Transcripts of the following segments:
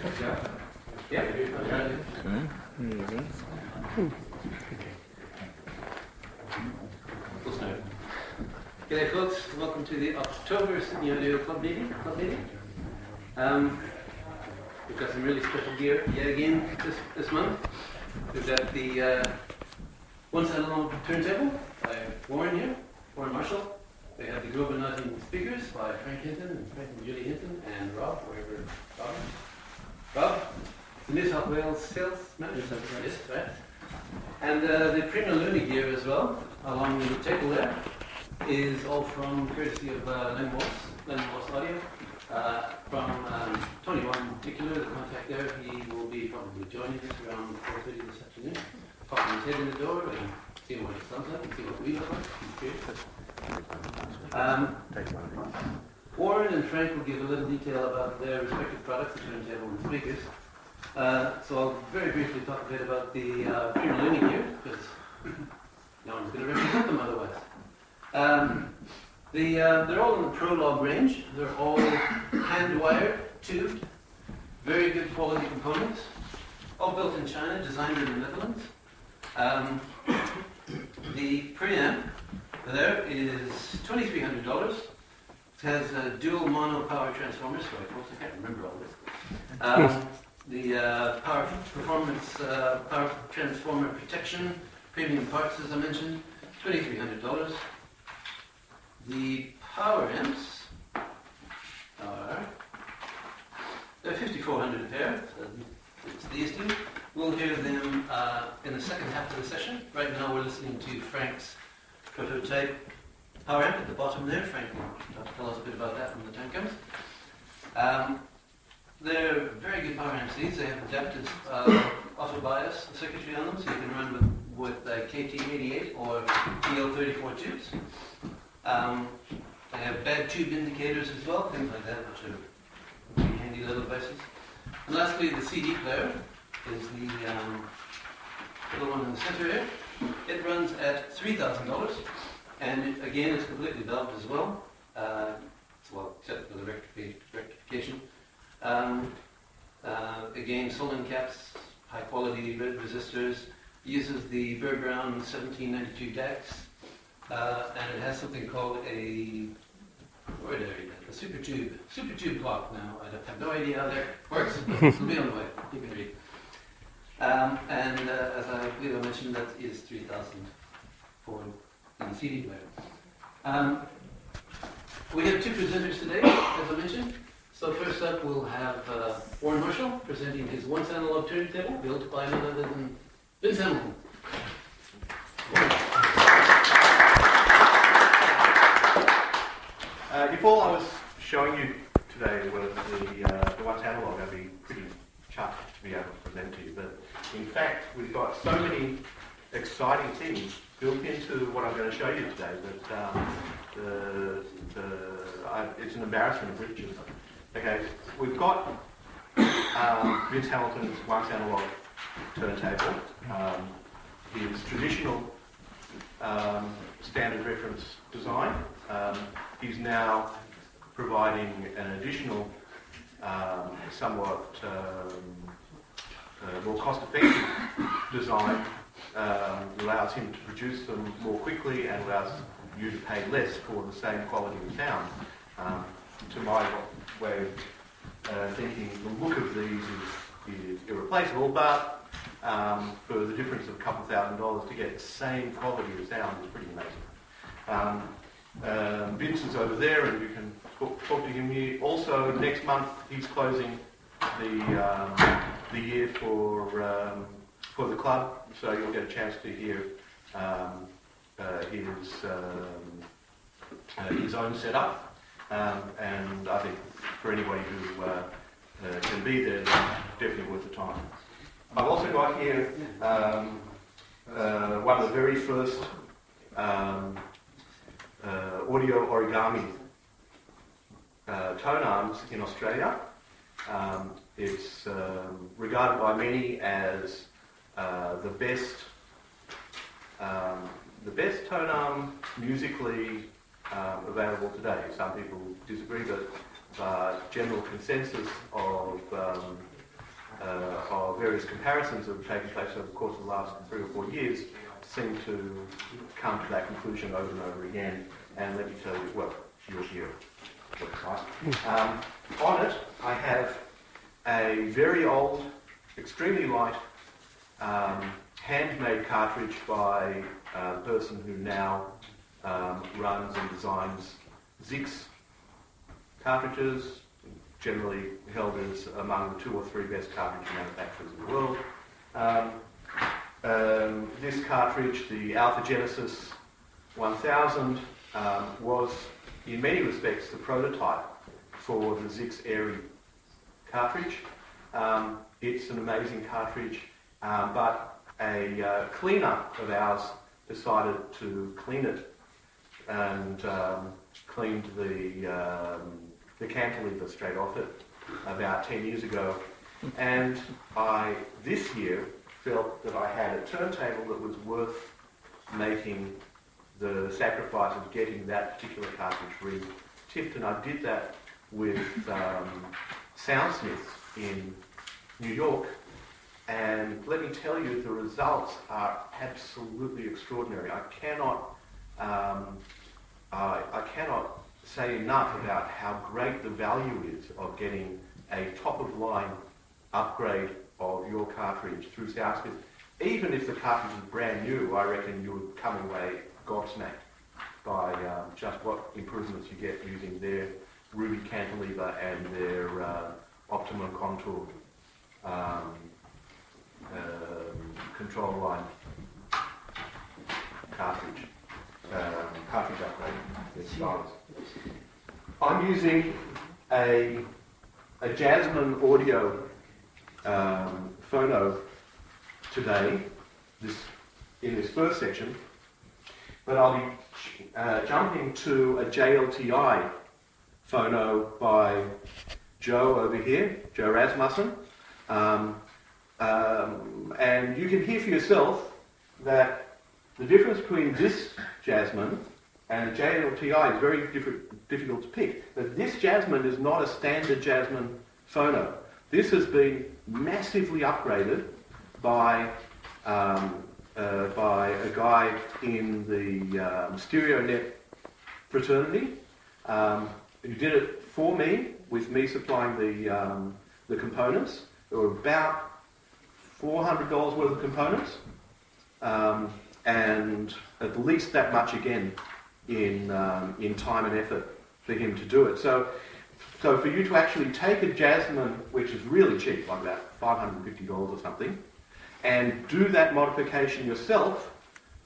Yeah. Okay, there you go. G'day folks, welcome to the October Sydney Audio Club meeting. We've got some really special gear yet again this month. We've got the one-side-along turntable by Warren Marshall. We have the globalizing speakers by Frank and Julie Hinton, and Rob, wherever Rob is. Rob, the New South Wales sales manager. Yes, right. And the Prima Luna gear as well, along the table there, is all from courtesy of Len Wallis Audio. From Tony One in particular, the contact there, he will be probably joining us around 4:30 this afternoon. Popping his head in the door and seeing what it sounds like and see what we look like. He's curious. Warren and Frank will give a little detail about their respective products, the turntable and speakers. So I'll very briefly talk a bit about the Prima Luna gear, because no one's going to represent them otherwise. They're all in the Prologue range. They're all hand-wired, tubed, very good quality components, all built in China, designed in the Netherlands. The preamp there is $2,300. It has a dual mono power transformer. Sorry, folks, I can't remember all this. The power transformer protection, premium parts, as I mentioned, $2,300. The power amps are they're $5,400 a pair. So it's these two. We'll hear them in the second half of the session. Right now we're listening to Frank's prototype power amp at the bottom there. Frank will tell us a bit about that when the time comes. They're very good power amps. These they have adaptive auto bias circuitry on them, so you can run with KT88 or EL34 tubes. They have bad tube indicators as well, things like that, which are pretty handy little devices. And lastly, the CD player is the little one in the center here. It runs at $3,000, and again, it's completely valved as well. Except for the rectification. Again, Solon caps, high quality red resistors, uses the Burr Brown 1792 DACs, and it has something called a super tube clock. Now, I have no idea how that works, but it'll be on the way. You can read. As I believe I mentioned, that is $3,000 for the CD player. We have two presenters today, as I mentioned. So first up, we'll have Warren Marshall presenting his one-analog turntable built by none other than Vince Hamilton. If all I was showing you today was the one analog, I'd be pretty chuffed to be able to present to you. But in fact, we've got so many exciting things built into what I'm going to show you today that it's an embarrassment of riches. Okay, we've got Vince Hamilton's one analog turntable. His traditional standard reference design. He's now providing an additional, somewhat more cost-effective design. Allows him to produce them more quickly and allows you to pay less for the same quality of sound. To my way of thinking, the look of these is irreplaceable, but for the difference of a couple $1,000 to get the same quality of sound is pretty amazing. Vince is over there, and you can talk to him here. Also, next month he's closing the year for the club, so you'll get a chance to hear his own setup. And I think for anybody who can be there, definitely worth the time. I've also got here one of the very first audio Origami tonearms in Australia. It's regarded by many as the best tonearm musically available today. Some people disagree, but general consensus of various comparisons that have taken place over the course of the last 3 or 4 years seem to come to that conclusion over and over again. And let me tell you, well, you'll hear on it, I have a very old, extremely light, handmade cartridge by a person who now runs and designs Zix cartridges, generally held as among the 2 or 3 best cartridge manufacturers in the world. This cartridge, the Alpha Genesis 1000, was in many respects the prototype for the Zix Airy cartridge. It's an amazing cartridge, but a cleaner of ours decided to clean it and cleaned the cantilever straight off it about 10 years ago. And I, this year, felt that I had a turntable that was worth making the sacrifice of getting that particular cartridge re-tipped, and I did that with Soundsmiths in New York, and let me tell you, the results are absolutely extraordinary. I cannot say enough about how great the value is of getting a top-of-line upgrade of your cartridge through Soundsmiths. Even if the cartridge is brand new, I reckon you would come away gobsmacked by just what improvements you get using their ruby cantilever and their optimum contour control line cartridge upgrade. I'm using a Jasmine Audio phono today, in this first section, but I'll be jumping to a JLTI phono by Joe over here, Joe Rasmussen, and you can hear for yourself that the difference between this Jasmine and the JLTI is very difficult to pick. But this Jasmine is not a standard Jasmine phono. This has been massively upgraded by a guy in the StereoNet fraternity who did it for me, with me supplying the components. There were about $400 worth of components, and at least that much again in time and effort for him to do it. So for you to actually take a Jasmine, which is really cheap, like about $550 or something, and do that modification yourself,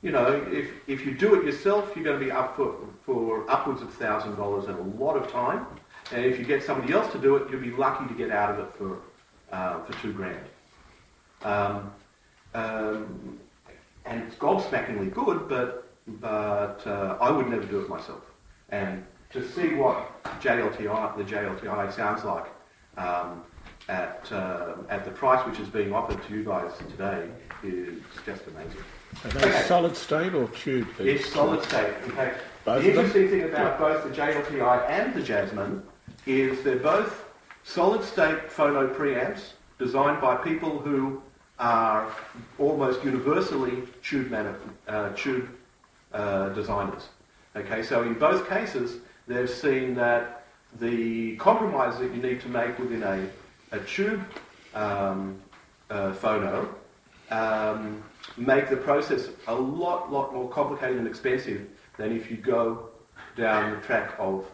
you know, if you do it yourself, you're going to be up for upwards of $1,000 and a lot of time. And if you get somebody else to do it, you'll be lucky to get out of it for $2,000. And it's gobsmackingly good, but I would never do it myself. And to see what the JLTI sounds like at the price which is being offered to you guys today is just amazing. Are they solid state or tube? It's solid state. In fact, the interesting thing about both the JLTI and the Jasmine is they're both solid state phono preamps designed by people who are almost universally tube designers. Okay, so in both cases, they've seen that the compromise that you need to make within a tube phono make the process a lot more complicated and expensive than if you go down the track of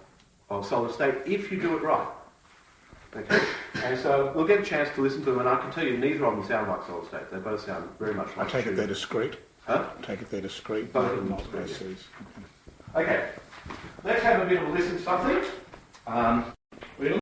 solid state, if you do it right. Okay, and so we'll get a chance to listen to them, and I can tell you neither of them sound like solid state. They both sound very much like I take it they're discrete. Huh? I take it they're discrete. Both of them discrete. Okay, let's have a bit of a listen to something.